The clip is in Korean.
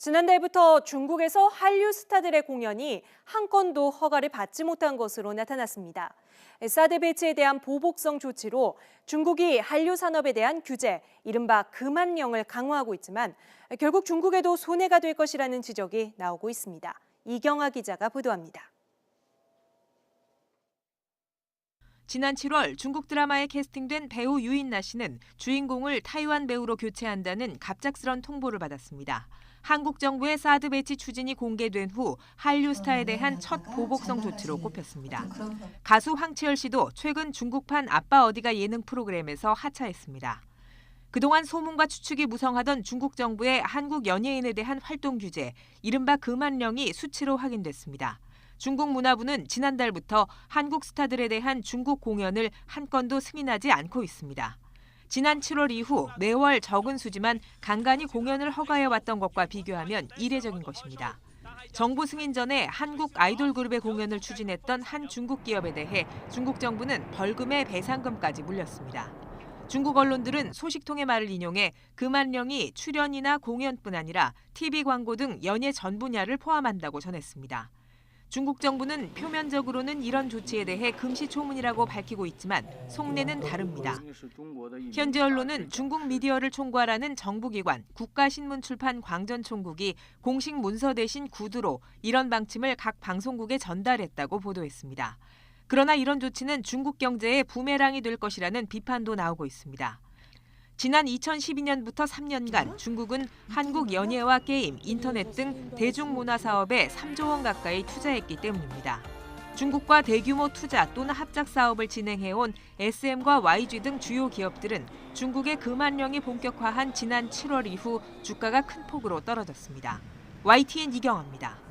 지난달부터 중국에서 한류 스타들의 공연이 한 건도 허가를 받지 못한 것으로 나타났습니다. 사드 배치에 대한 보복성 조치로 중국이 한류 산업에 대한 규제, 이른바 금한령을 강화하고 있지만 결국 중국에도 손해가 될 것이라는 지적이 나오고 있습니다. 이경아 기자가 보도합니다. 지난 7월 중국 드라마에 캐스팅된 배우 유인나 씨는 주인공을 타이완 배우로 교체한다는 갑작스런 통보를 받았습니다. 한국 정부의 사드 배치 추진이 공개된 후 한류 스타에 대한 첫 보복성 조치로 꼽혔습니다. 가수 황치열 씨도 최근 중국판 아빠 어디가 예능 프로그램에서 하차했습니다. 그동안 소문과 추측이 무성하던 중국 정부의 한국 연예인에 대한 활동 규제, 이른바 금한령이 수치로 확인됐습니다. 중국 문화부는 지난달부터 한국 스타들에 대한 중국 공연을 한 건도 승인하지 않고 있습니다. 지난 7월 이후 매월 적은 수지만 간간히 공연을 허가해왔던 것과 비교하면 이례적인 것입니다. 정부 승인 전에 한국 아이돌 그룹의 공연을 추진했던 한 중국 기업에 대해 중국 정부는 벌금에 배상금까지 물렸습니다. 중국 언론들은 소식통의 말을 인용해 금한령이 출연이나 공연뿐 아니라 TV 광고 등 연예 전 분야를 포함한다고 전했습니다. 중국 정부는 표면적으로는 이런 조치에 대해 금시초문이라고 밝히고 있지만 속내는 다릅니다. 현지 언론은 중국 미디어를 총괄하는 정부기관 국가신문출판 광전총국이 공식 문서 대신 구두로 이런 방침을 각 방송국에 전달했다고 보도했습니다. 그러나 이런 조치는 중국 경제에 부메랑이 될 것이라는 비판도 나오고 있습니다. 지난 2012년부터 3년간 중국은 한국 연예와 게임, 인터넷 등 대중문화 사업에 3조 원 가까이 투자했기 때문입니다. 중국과 대규모 투자 또는 합작 사업을 진행해온 SM과 YG 등 주요 기업들은 중국의 금한령이 본격화한 지난 7월 이후 주가가 큰 폭으로 떨어졌습니다. YTN 이경아입니다.